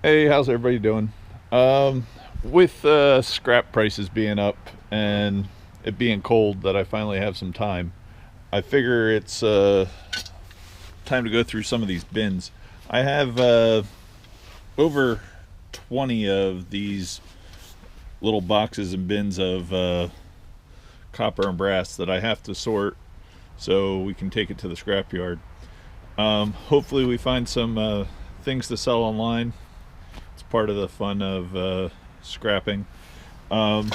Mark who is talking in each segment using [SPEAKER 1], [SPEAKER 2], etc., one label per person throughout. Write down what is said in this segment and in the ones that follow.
[SPEAKER 1] Hey, how's everybody doing? With scrap prices being up and it being cold, that I finally have some time, I figure it's time to go through some of these bins. I have over 20 of these little boxes and bins of copper and brass that I have to sort so we can take it to the scrapyard. Hopefully, we find some things to sell online. It's part of the fun of scrapping. I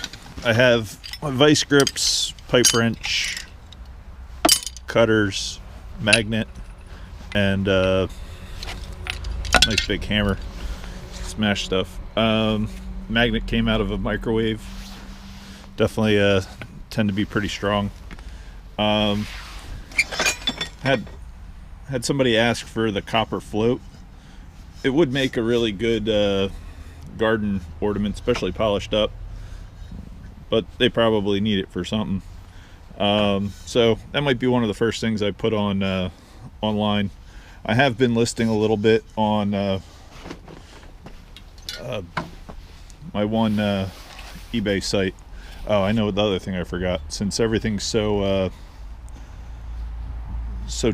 [SPEAKER 1] have my vice grips, pipe wrench, cutters, magnet, and nice big hammer. Smash stuff. Magnet came out of a microwave. Definitely tend to be pretty strong. Had somebody ask for the copper float. It would make a really good garden ornament, especially polished up, but they probably need it for something. So that might be one of the first things I put on online. I have been listing a little bit on my one eBay site. Oh, I know the other thing I forgot. Since everything's so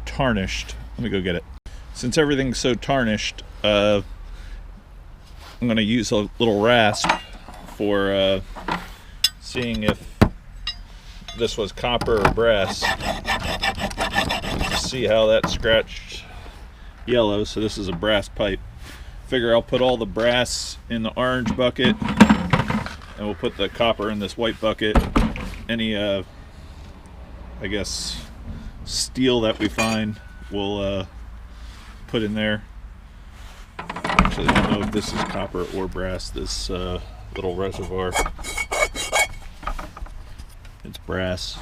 [SPEAKER 1] tarnished, let me go get it. Since everything's so tarnished, I'm going to use a little rasp for seeing if this was copper or brass. See how that scratched yellow, so this is a brass pipe. Figure I'll put all the brass in the orange bucket, and we'll put the copper in this white bucket. Any, I guess, steel that we find, we'll put in there. Actually, I don't know if this is copper or brass, this little reservoir. It's brass.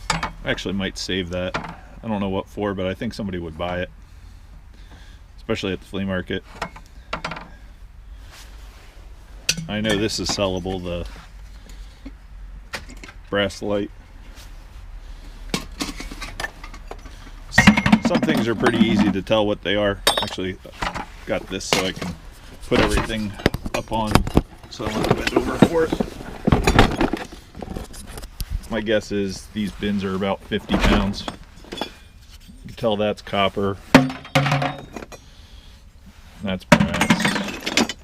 [SPEAKER 1] I actually might save that. I don't know what for, but I think somebody would buy it, especially at the flea market. I know this is sellable, the brass light. Some things are pretty easy to tell what they are. Actually, got this so I can put everything up on, so I'm going to bend over for it. My guess is these bins are about 50 pounds. You can tell that's copper. That's brass.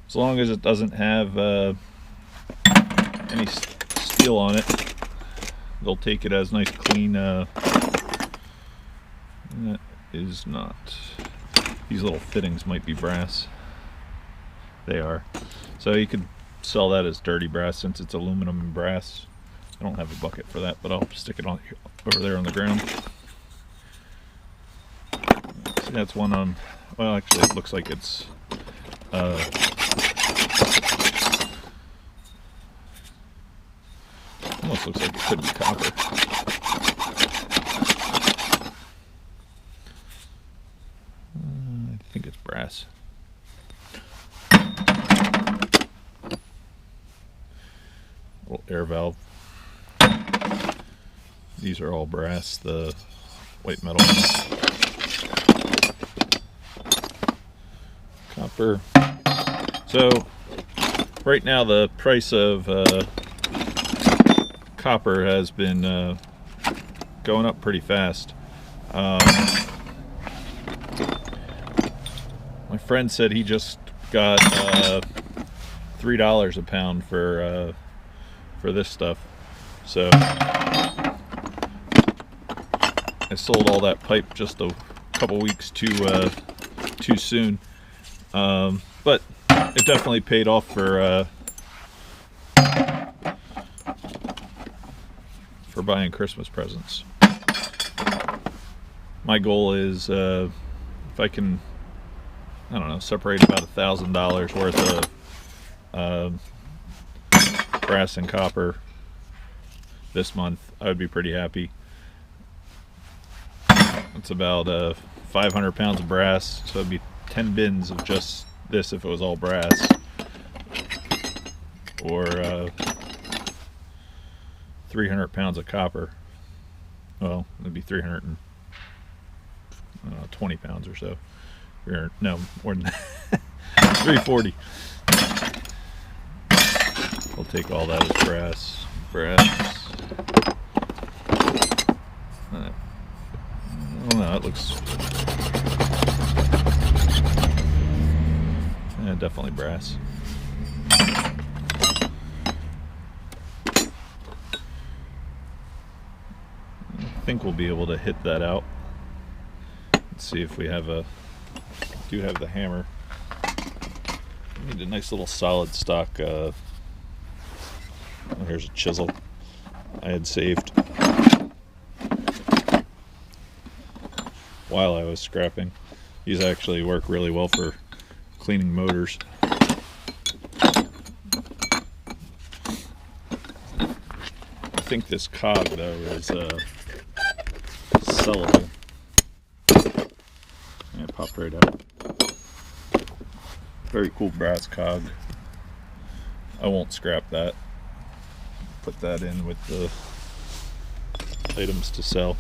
[SPEAKER 1] As long as it doesn't have any steel on it, they'll take it as nice clean. That is not. These little fittings might be brass. They are. So you could sell that as dirty brass since it's aluminum and brass. I don't have a bucket for that, but I'll stick it on over there on the ground. See, that's one on. Well, actually, it looks like it's. Almost looks like it could be copper. I think it's brass. Little air valve. These are all brass, the white metal ones. Copper. So, right now the price of copper has been going up pretty fast. My friend said he just got $3 a pound for this stuff. So I sold all that pipe just a couple weeks too soon, but it definitely paid off for buying Christmas presents. My goal is if I can, I don't know, separate about $1,000 worth of brass and copper this month, I would be pretty happy. It's about 500 pounds of brass, so it'd be 10 bins of just this if it was all brass, or 300 pounds of copper. Well, it'd be 320 pounds or so. or no, more than 340. We'll take all that as brass. Oh no, it looks definitely brass. I think we'll be able to hit that out. Let's see if we have do have the hammer. We need a nice little solid stock. Oh, here's a chisel I had saved while I was scrapping. These actually work really well for cleaning motors. I think this cog though is sellable. Yeah, it popped right out. Very cool brass cog. I won't scrap that. Put that in with the items to sell.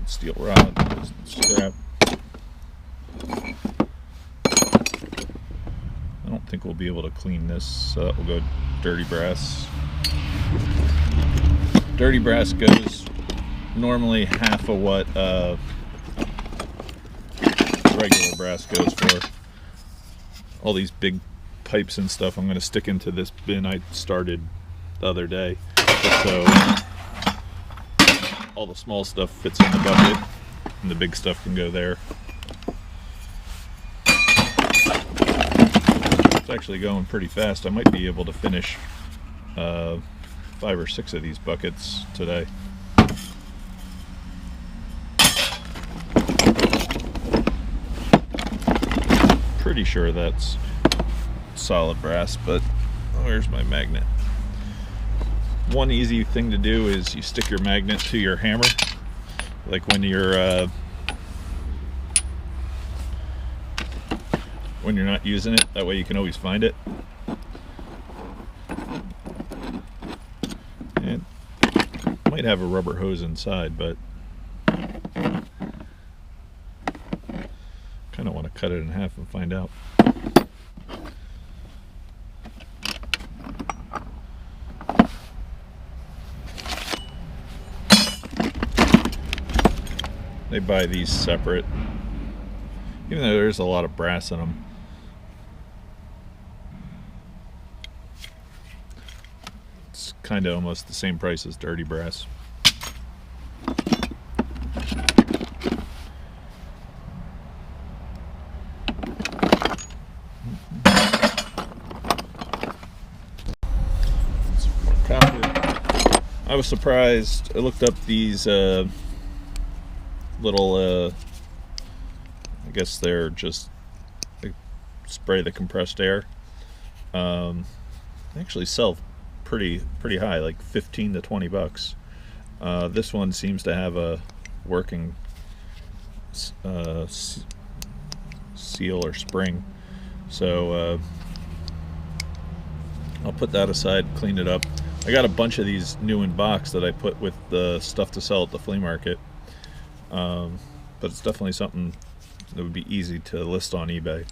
[SPEAKER 1] Steel rod, scrap. I don't think we'll be able to clean this, so that will go dirty brass. Dirty brass goes normally half of what regular brass goes for. All these big pipes and stuff I'm going to stick into this bin I started the other day, so all the small stuff fits in the bucket and the big stuff can go there. It's actually going pretty fast. I might be able to finish 5 or 6 of these buckets today. Pretty sure that's solid brass, but where's my magnet? One easy thing to do is you stick your magnet to your hammer, like when you're not using it. That way you can always find it. And might have a rubber hose inside, but kind of want to cut it in half and find out. They buy these separate, even though there's a lot of brass in them. It's kind of almost the same price as dirty brass. I was surprised. I looked up these little I guess they're just, they spray the compressed air. They actually sell pretty high, like 15 to 20 bucks. This one seems to have a working seal or spring, so I'll put that aside, clean it up. I got a bunch of these new in box that I put with the stuff to sell at the flea market. But it's definitely something that would be easy to list on eBay.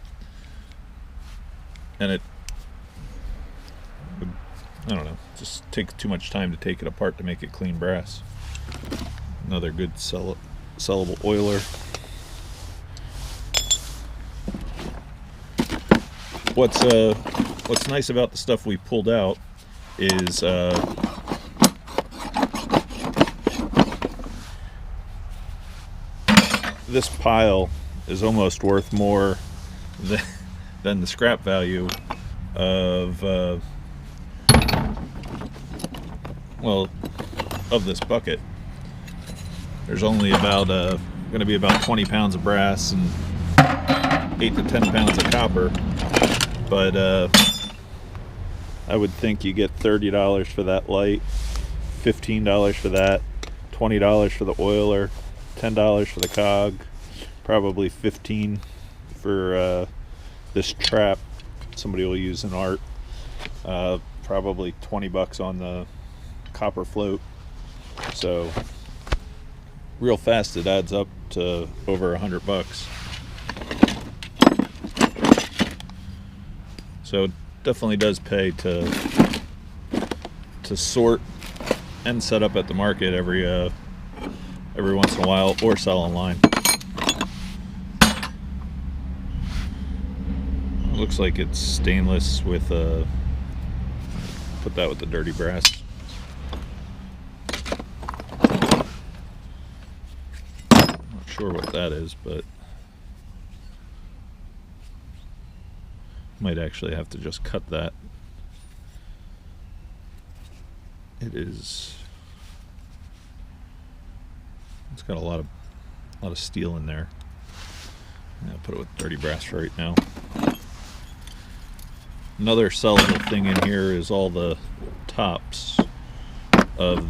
[SPEAKER 1] And it would, I don't know, just take too much time to take it apart to make it clean brass. Another good sellable oiler. What's nice about the stuff we pulled out is this pile is almost worth more than the scrap value of of this bucket. There's only about going to be about 20 pounds of brass and 8 to 10 pounds of copper, but I would think you get $30 for that light, $15 for that, $20 for the oiler, $10 for the cog, probably $15 for this trap somebody will use in art, probably 20 bucks on the copper float. So real fast it adds up to over 100 bucks. So it definitely does pay to sort and set up at the market every once in a while, or sell online. It looks like it's stainless with put that with the dirty brass. Not sure what that is, but might actually have to just cut that. It is. It's got a lot of steel in there. I'll put it with dirty brass for right now. Another sellable thing in here is all the tops of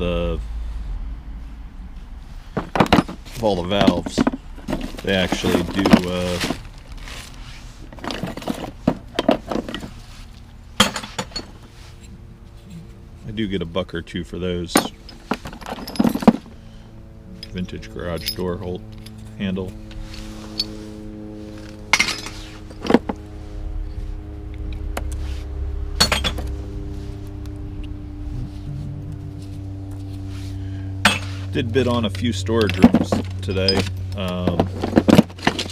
[SPEAKER 1] all the valves. They actually do I do get $1 or $2 for those. Vintage garage door handle. Did bid on a few storage rooms today.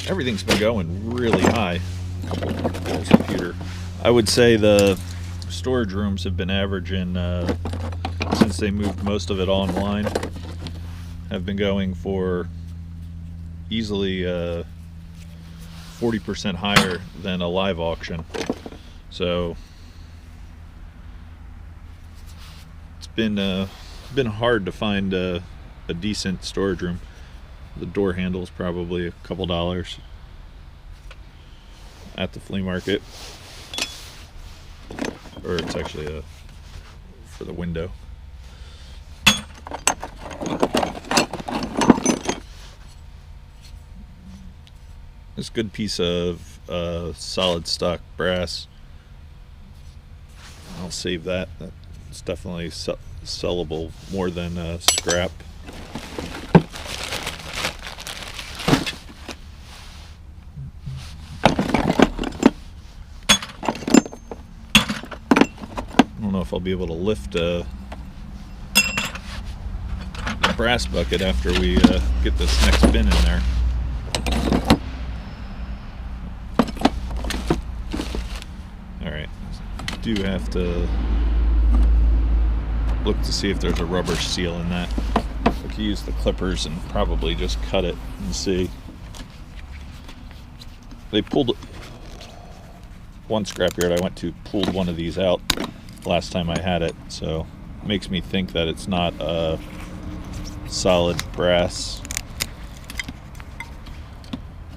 [SPEAKER 1] Everything's been going really high. Computer. I would say the storage rooms have been averaging, since they moved most of it online, have been going for easily 40% higher than a live auction. So it's been hard to find a decent storage room. The door handle is probably a couple dollars at the flea market, or it's actually for the window. This good piece of solid stock brass. I'll save that. It's definitely sellable more than scrap. I don't know if I'll be able to lift the brass bucket after we get this next bin in there. Alright, do have to look to see if there's a rubber seal in that. I could use the clippers and probably just cut it and see. They pulled one scrapyard I went to pulled one of these out last time I had it, so it makes me think that it's not a solid brass.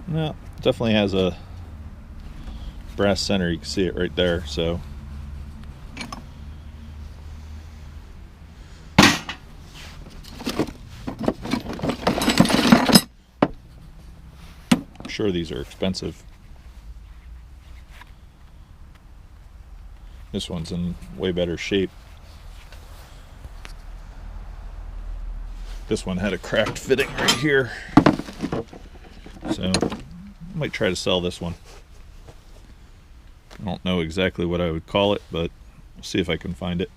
[SPEAKER 1] No, definitely has a brass center. You can see it right there. So I'm sure these are expensive. This one's in way better shape. This one had a cracked fitting right here, so I might try to sell this one. I don't know exactly what I would call it, but we'll see if I can find it.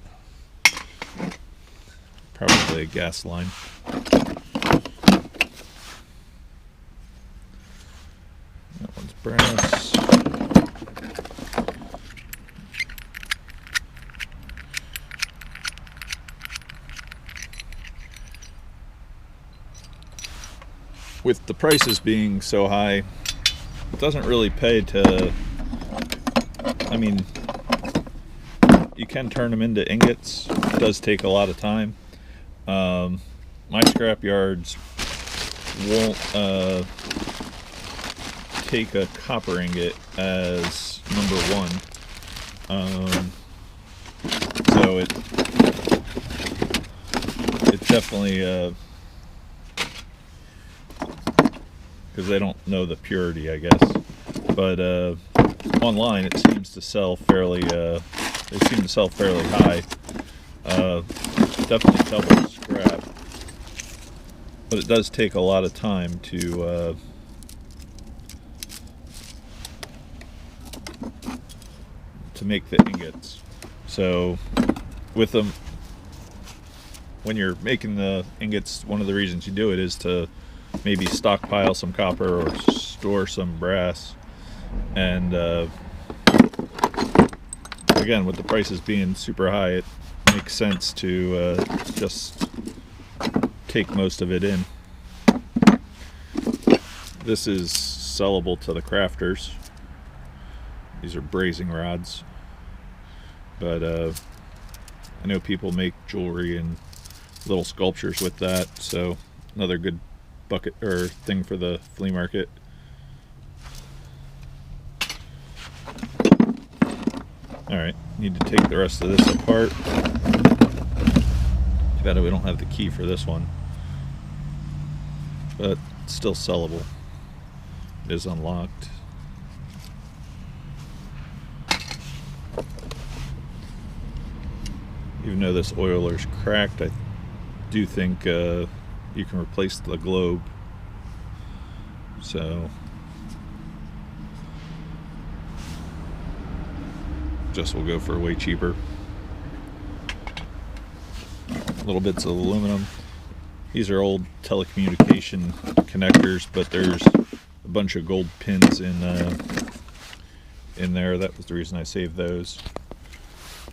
[SPEAKER 1] Probably a gas line. That one's brass. With the prices being so high, it doesn't really pay to, I mean, you can turn them into ingots. It does take a lot of time. My scrap yards won't take a copper ingot as number one. So it definitely, because they don't know the purity, I guess. But online it seems to sell fairly, they seem to sell fairly high. Definitely double scrap. But it does take a lot of time to make the ingots. So with them, when you're making the ingots, one of the reasons you do it is to maybe stockpile some copper or store some brass. And again, with the prices being super high, it makes sense to just take most of it in. This is sellable to the crafters. These are brazing rods, but I know people make jewelry and little sculptures with that, so another good bucket or thing for the flea market. Alright, need to take the rest of this apart. Too bad we don't have the key for this one, but it's still sellable. It is unlocked. Even though this oiler's cracked, I do think you can replace the globe. So just will go for way cheaper. Little bits of aluminum. These are old telecommunication connectors, but there's a bunch of gold pins in there. That was the reason I saved those.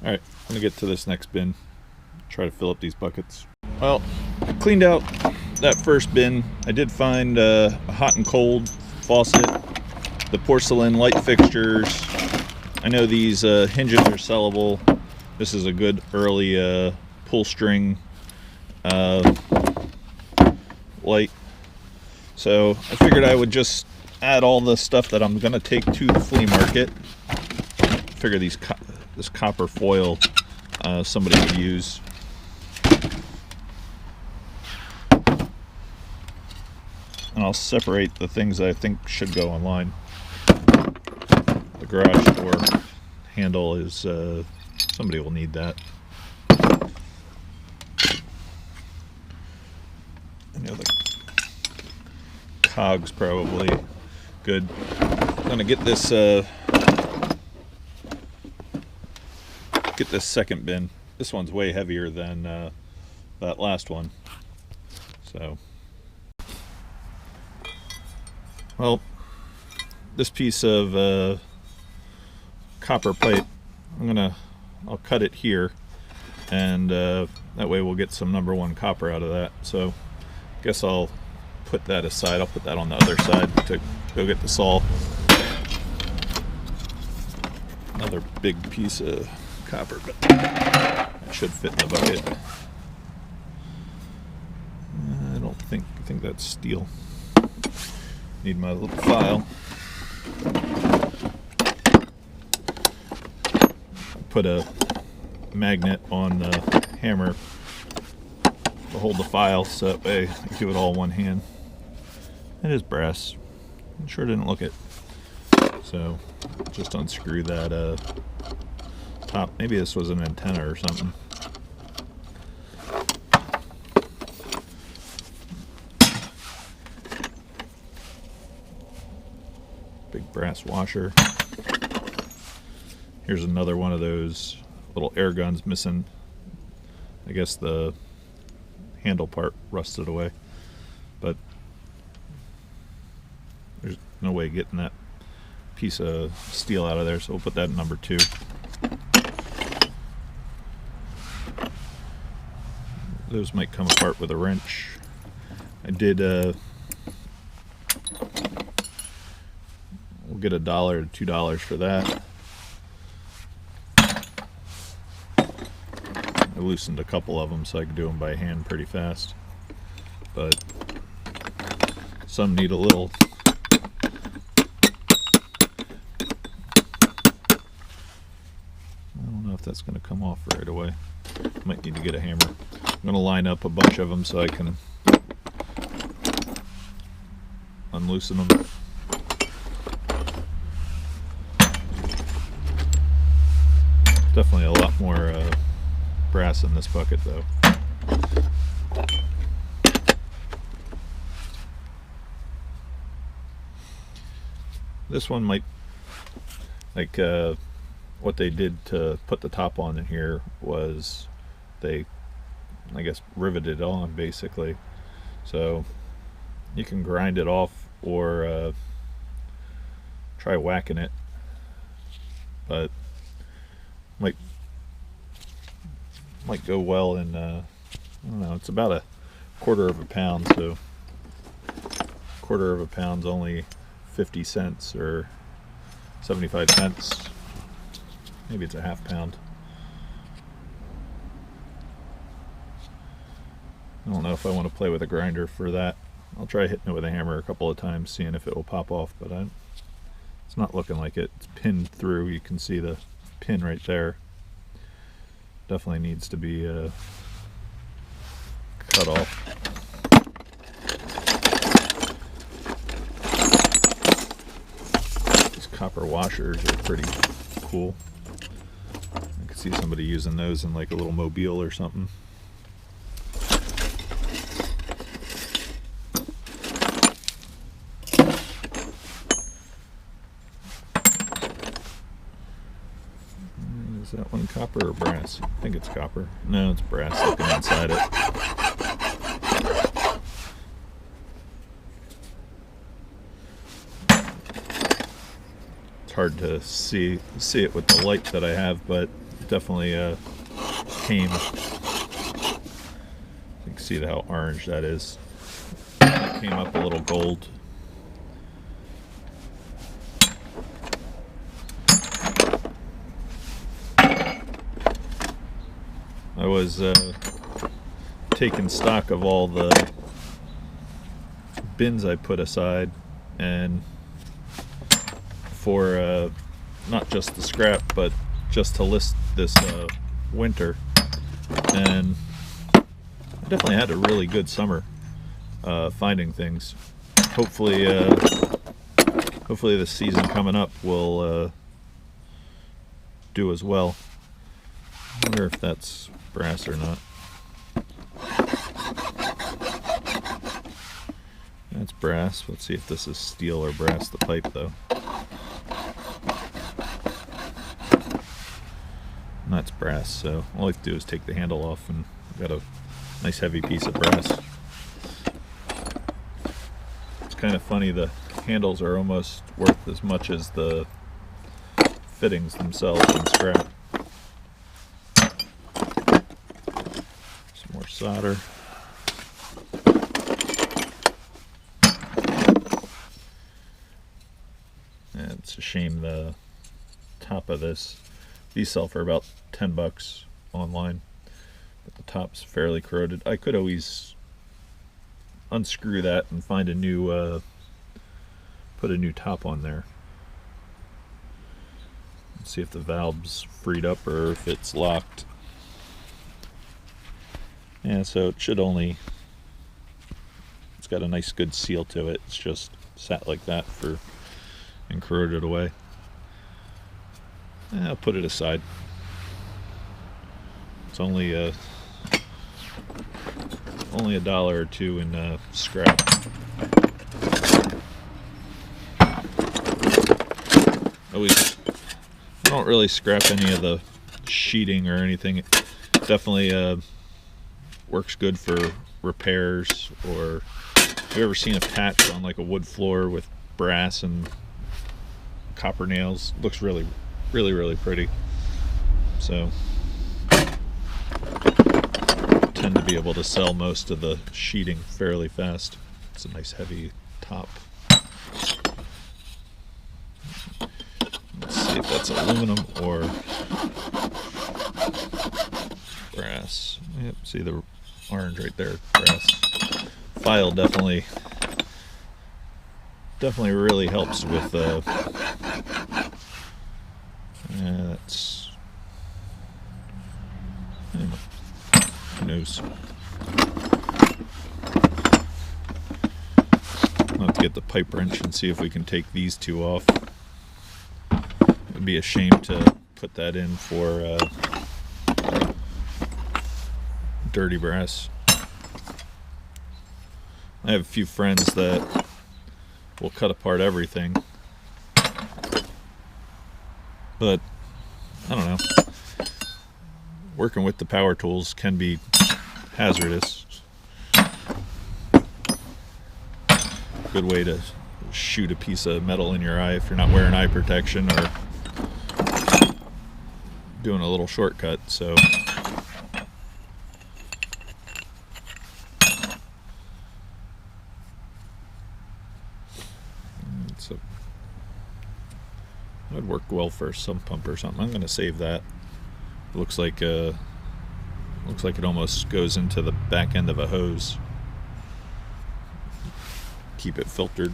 [SPEAKER 1] All right, I'm gonna get to this next bin. Try to fill up these buckets. Well, I cleaned out that first bin. I did find a hot and cold faucet, the porcelain light fixtures. I know these hinges are sellable. This is a good early pull string light. So I figured I would just add all the stuff that I'm gonna take to the flea market. Figure this copper foil somebody could use. And I'll separate the things that I think should go online. The garage door handle is, somebody will need that. I know the cog's probably good. I'm gonna get this second bin. This one's way heavier than that last one. So, well, this piece of copper pipe, I'll cut it here, and that way we'll get some #1 copper out of that. So I guess I'll put that aside. I'll put that on the other side to go get the saw. Another big piece of copper, but it should fit in the bucket. I think that's steel. Need my little file. Put a magnet on the hammer to hold the file, so that way I can do it all in one hand. It is brass. I sure didn't look it. So just unscrew that top. Maybe this was an antenna or something. Big brass washer. Here's another one of those little air guns missing. I guess the handle part rusted away, but there's no way of getting that piece of steel out of there, so we'll put that in #2. Those might come apart with a wrench. I did we'll get $1 to $2 for that. I loosened a couple of them so I could do them by hand pretty fast, but some need a little. I don't know if that's going to come off right away. Might need to get a hammer. I'm going to line up a bunch of them so I can unloosen them. Definitely a lot more brass in this bucket though. This one might, like what they did to put the top on in here was they, I guess, riveted it on basically. So you can grind it off or try whacking it, but might go well in I don't know, it's about a quarter of a pound, so quarter of a pound's only 50 cents or 75 cents. Maybe it's a half pound. I don't know if I want to play with a grinder for that. I'll try hitting it with a hammer a couple of times, seeing if it will pop off, but it's not looking like it. It's pinned through. You can see the pin right there. Definitely needs to be cut off. These copper washers are pretty cool. I could see somebody using those in like a little mobile or something. Is that one copper or brass? I think it's copper. No, it's brass looking inside it. It's hard to see it with the light that I have, but it definitely came. You can see how orange that is. It came up a little gold. I was taking stock of all the bins I put aside, and for not just the scrap, but just to list this winter. And I definitely had a really good summer finding things. Hopefully the season coming up will do as well. I wonder if that's brass or not. That's brass. Let's see if this is steel or brass, the pipe though. And that's brass, so all I have to do is take the handle off and I've got a nice heavy piece of brass. It's kind of funny, the handles are almost worth as much as the fittings themselves in scrap. More solder. And it's a shame the top of this, these sell for about 10 bucks online, but the top's fairly corroded. I could always unscrew that and find a new put a new top on there. Let's see if the valve's freed up or if it's locked. Yeah, so it should only, it's got a nice good seal to it. It's just sat like that for and corroded away. I'll put it aside. It's only a dollar or two in scrap. I don't really scrap any of the sheeting or anything. It definitely works good for repairs, or have you ever seen a patch on like a wood floor with brass and copper nails? It looks really pretty. So tend to be able to sell most of the sheeting fairly fast. It's a nice heavy top. Let's see if that's aluminum or brass. Yep, see the orange right there, brass. File definitely really helps with that's, who knows. I'll have to get the pipe wrench and see if we can take these two off. It would be a shame to put that in for dirty brass. I have a few friends that will cut apart everything, but I don't know. Working with the power tools can be hazardous. Good way to shoot a piece of metal in your eye if you're not wearing eye protection or doing a little shortcut. So that would work well for a sump pump or something. I'm going to save that. It looks like it almost goes into the back end of a hose. Keep it filtered.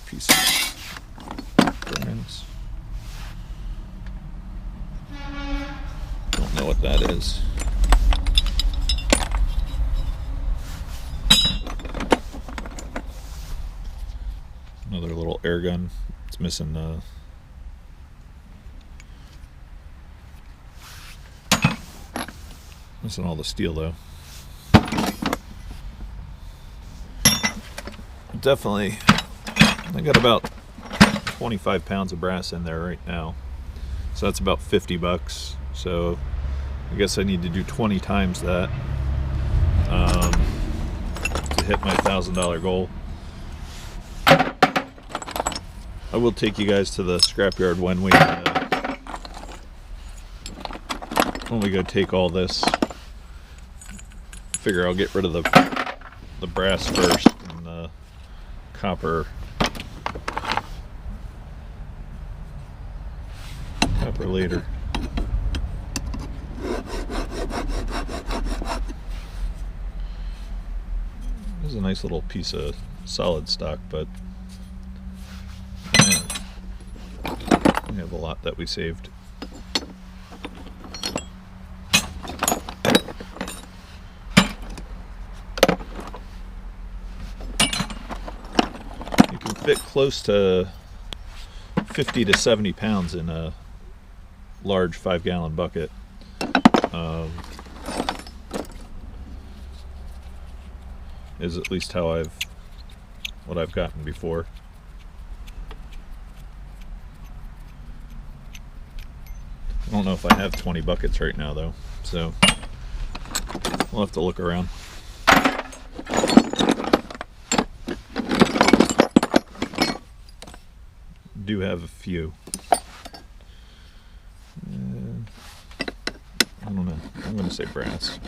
[SPEAKER 1] Piece of burns. Don't know what that is. Another little air gun. It's missing all the steel though. Definitely, I got about 25 pounds of brass in there right now, so that's about $50. So I guess I need to do 20 times that to hit my $1,000 goal. I will take you guys to the scrapyard when we go take all this. Figure I'll get rid of the brass first and the copper later. This is a nice little piece of solid stock, but we have a lot that we saved. You can fit close to 50 to 70 pounds in a large 5-gallon bucket. Is at least what I've gotten before. I don't know if I have 20 buckets right now though, so we'll have to look around. Do have a few. I don't know. I'm going to say brass.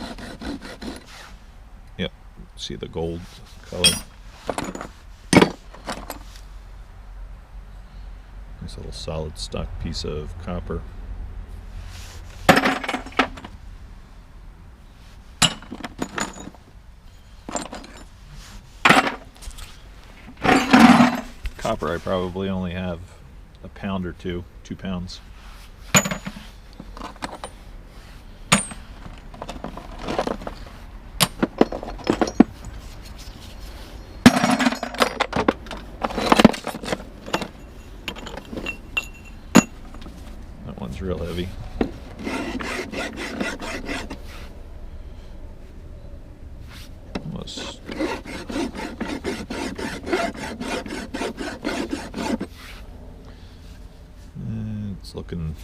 [SPEAKER 1] Yep. See the gold color. Nice little solid stock piece of copper. Copper I probably only have a pound or 2 pounds. That one's real heavy. Almost. It's looking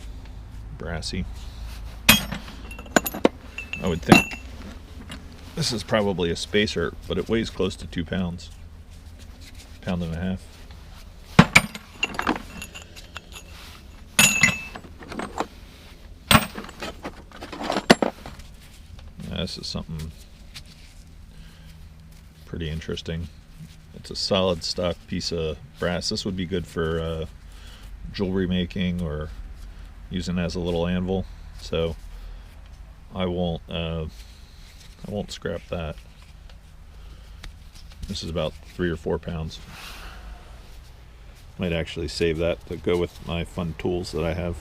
[SPEAKER 1] brassy. I would think this is probably a spacer, but it weighs close to 2 pounds. Pound and a half. Yeah, this is something pretty interesting. It's a solid stock piece of brass. This would be good for jewelry making or using as a little anvil. So I won't scrap that. This is about 3 or 4 pounds. Might actually save that to go with my fun tools that I have.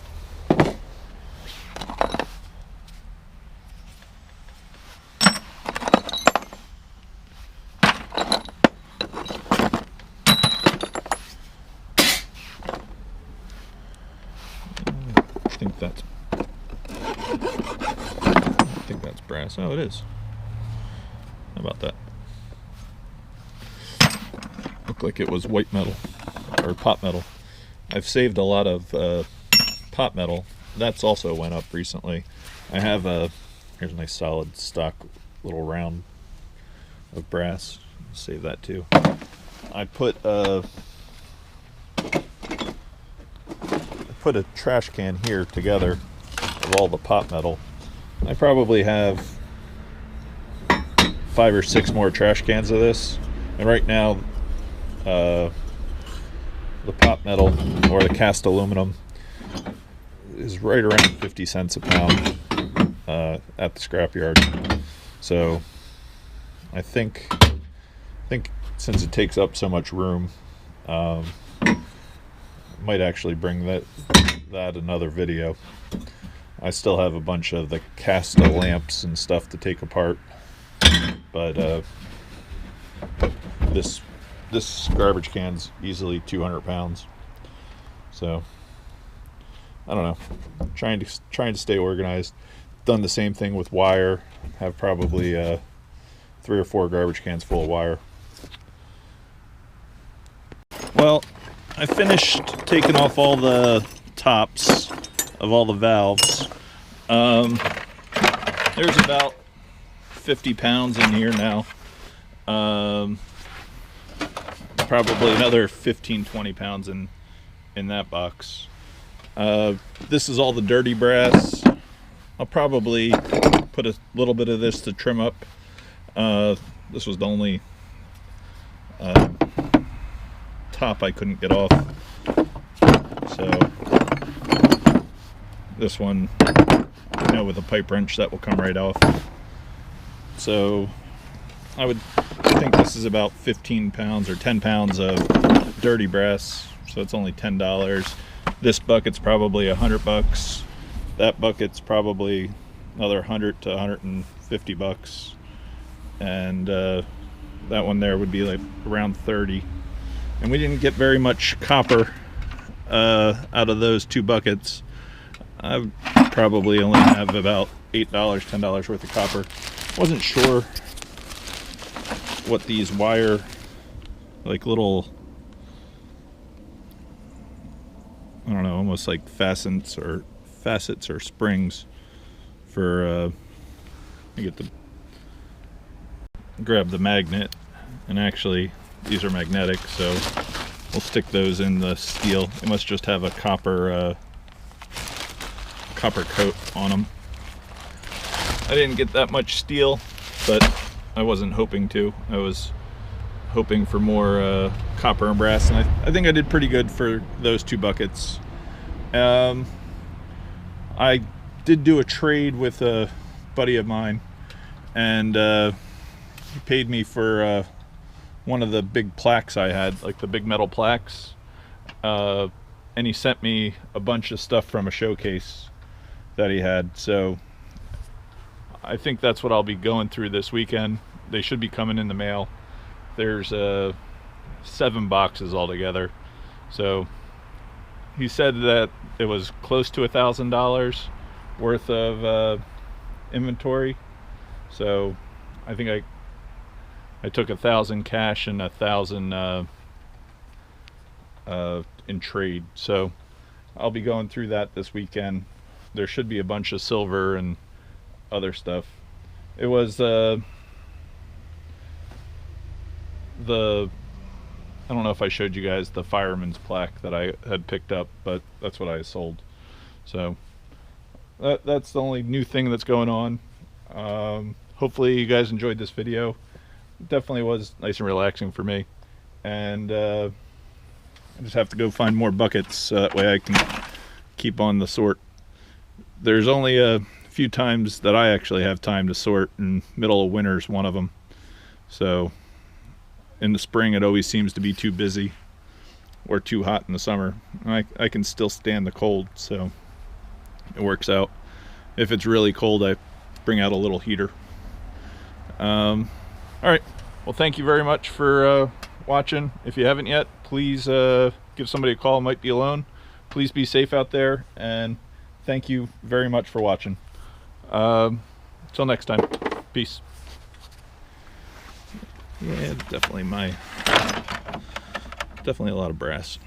[SPEAKER 1] I think that's brass. Oh, it is. How about that? Looked like it was white metal or pot metal. I've saved a lot of pot metal. That's also went up recently. I have here's a nice solid stock little round of brass. Save that too. I put a trash can here together of all the pot metal. I probably have 5 or 6 more trash cans of this, and right now the pot metal or the cast aluminum is right around 50 cents a pound at the scrapyard. So I think since it takes up so much room, might actually bring that another video. I still have a bunch of the Casta lamps and stuff to take apart, but this garbage can's easily 200 pounds. So I don't know. Trying to stay organized. Done the same thing with wire. Have probably 3 or 4 garbage cans full of wire. Well, I finished taking off all the tops of all the valves. There's about 50 pounds in here now. Probably another 15-20 pounds in that box. This is all the dirty brass. I'll probably put a little bit of this to trim up. This was the only top I couldn't get off, so this one, with a pipe wrench, that will come right off. So I would think this is about 15 pounds or 10 pounds of dirty brass, so it's only $10. This bucket's probably $100. That bucket's probably another 100 to 150 bucks, and that one there would be like around 30. And we didn't get very much copper out of those 2 buckets. I probably only have about $8, $10 worth of copper. Wasn't sure what these wire, like little, I don't know, almost like facets or springs for, I get to grab the magnet, and actually these are magnetic, so we'll stick those in the steel. It must just have a copper coat on them. I didn't get that much steel, but I wasn't hoping to. I was hoping for more copper and brass, and I think I did pretty good for those 2 buckets. I did do a trade with a buddy of mine, and he paid me for one of the big plaques I had, like the big metal plaques, and he sent me a bunch of stuff from a showcase that he had. So I think that's what I'll be going through this weekend. They should be coming in the mail. There's 7 boxes altogether. So he said that it was close to $1,000 worth of inventory. So I think I took 1,000 cash and 1,000 in trade. So I'll be going through that this weekend. There should be a bunch of silver and other stuff. It was the I don't know if I showed you guys the fireman's plaque that I had picked up, but that's what I sold. So that's the only new thing that's going on. Hopefully you guys enjoyed this video. It definitely was nice and relaxing for me, and I just have to go find more buckets so that way I can keep on the sort. There's only a few times that I actually have time to sort, and middle of winter is one of them. So in the spring it always seems to be too busy or too hot in the summer. I can still stand the cold, so it works out. If it's really cold, I bring out a little heater. All right, well, thank you very much for watching. If you haven't yet, please give somebody a call. Might be alone. Please be safe out there, and thank you very much for watching. Till next time, peace. Yeah, definitely a lot of brass.